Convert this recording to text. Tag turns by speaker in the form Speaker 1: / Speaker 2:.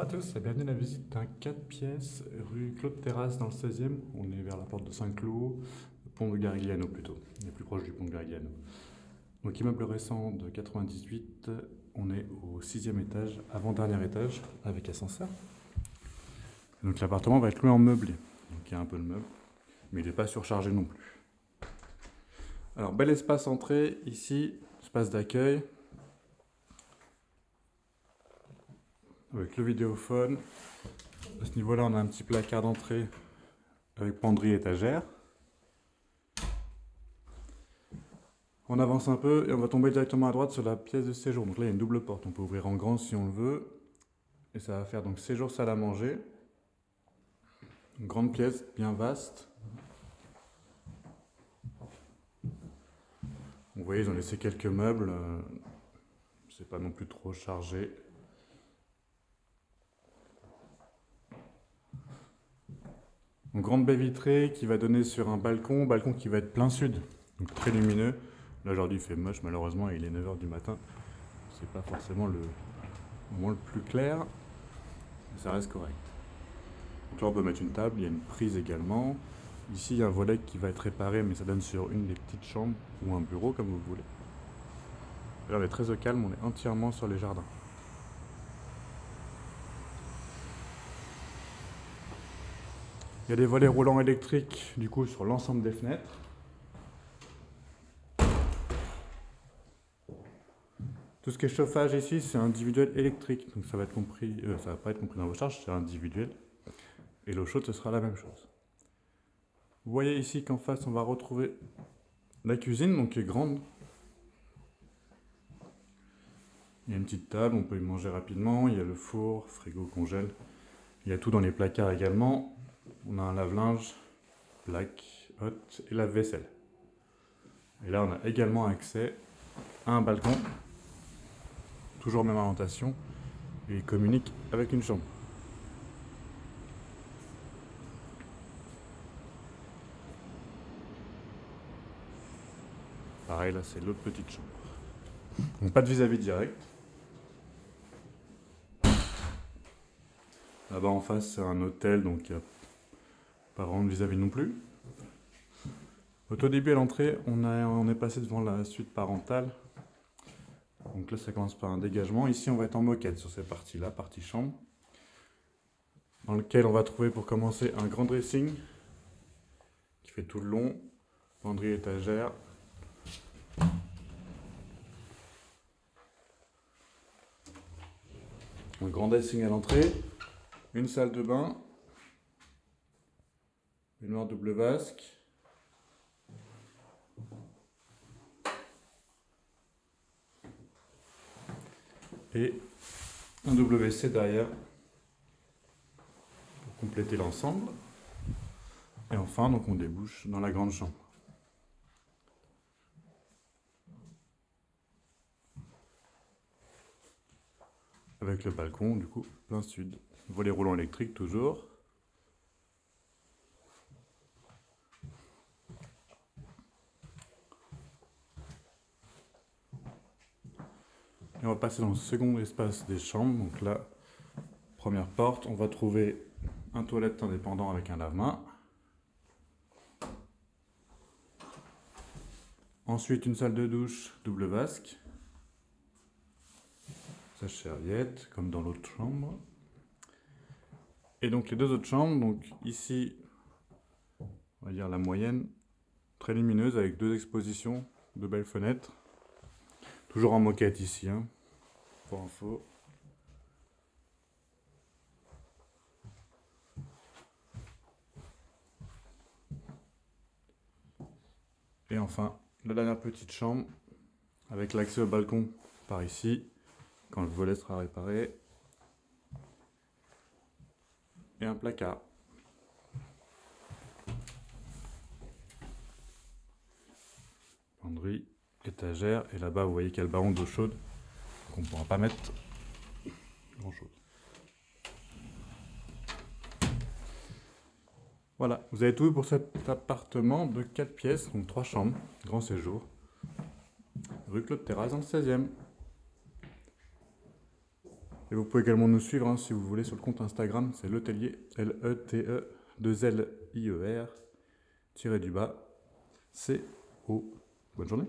Speaker 1: Bonjour à tous et bienvenue à la visite d'un 4 pièces rue Claude Terrasse dans le 16e. On est vers la porte de Saint-Cloud, le pont de Garigliano plutôt. On est plus proche du pont de Garigliano. Donc immeuble récent de 98, on est au 6e étage, avant-dernier étage, avec ascenseur. Donc l'appartement va être loué en meublé. Donc il y a un peu de meuble, mais il n'est pas surchargé non plus. Alors bel espace entrée, ici, espace d'accueil. Avec le vidéophone. À ce niveau-là, on a un petit placard d'entrée avec penderie étagère. On avance un peu et on va tomber directement à droite sur la pièce de séjour. Donc là, il y a une double porte. On peut ouvrir en grand si on le veut. Et ça va faire donc séjour salle à manger. Une grande pièce, bien vaste. Vous voyez, ils ont laissé quelques meubles. C'est pas non plus trop chargé. Une grande baie vitrée qui va donner sur un balcon qui va être plein sud, donc très lumineux. Là aujourd'hui il fait moche malheureusement, il est 9 h du matin. C'est pas forcément le moment le plus clair, mais ça reste correct. Donc là on peut mettre une table, il y a une prise également. Ici il y a un volet qui va être réparé, mais ça donne sur une des petites chambres ou un bureau comme vous voulez. Et là on est très au calme, on est entièrement sur les jardins. Il y a des volets roulants électriques du coup sur l'ensemble des fenêtres. Tout ce qui est chauffage ici, c'est individuel électrique, donc ça va être compris, ça va pas être compris dans vos charges, c'est individuel. Et l'eau chaude, ce sera la même chose. Vous voyez ici qu'en face, on va retrouver la cuisine, donc qui est grande. Il y a une petite table, on peut y manger rapidement. Il y a le four, frigo, congèle. Il y a tout dans les placards également. On a un lave-linge, plaque, hotte et lave-vaisselle. Et là, on a également accès à un balcon. Toujours même orientation. Et il communique avec une chambre. Pareil, là, c'est l'autre petite chambre. Donc, pas de vis-à-vis direct. Là-bas en face, c'est un hôtel, donc il n'y a pas vraiment de vis-à-vis non plus. Au tout début, à l'entrée, on est passé devant la suite parentale. Donc là, ça commence par un dégagement. Ici, on va être en moquette sur cette partie-là, partie chambre. Dans lequel on va trouver pour commencer un grand dressing qui fait tout le long. Penderie étagère. Un grand dressing à l'entrée. Une salle de bain. Une noire double vasque. Et un WC derrière pour compléter l'ensemble. Et enfin, donc on débouche dans la grande chambre. Avec le balcon, du coup, plein sud. Volet roulant électrique toujours. Et on va passer dans le second espace des chambres. Donc là, première porte, on va trouver un toilette indépendant avec un lave-main. Ensuite, une salle de douche double vasque. Sèche-serviette, comme dans l'autre chambre. Et donc les deux autres chambres, donc ici, on va dire la moyenne, très lumineuse avec deux expositions, de belles fenêtres. Toujours en moquette ici, hein, pour info. Et enfin, la dernière petite chambre, avec l'accès au balcon par ici, quand le volet sera réparé. Et un placard. Penderie, étagère, et là-bas vous voyez qu'il y a le ballon d'eau chaude qu'on ne pourra pas mettre grand chose. Voilà, vous avez tout vu pour cet appartement de 4 pièces, donc 3 chambres, grand séjour, rue Claude Terrasse dans le 16e.
Speaker 2: Et vous pouvez également nous suivre si vous voulez sur le compte Instagram, c'est Letelier, L-E-T-E-2-L-I-E-R, tiré du bas, C-O. Bonne journée.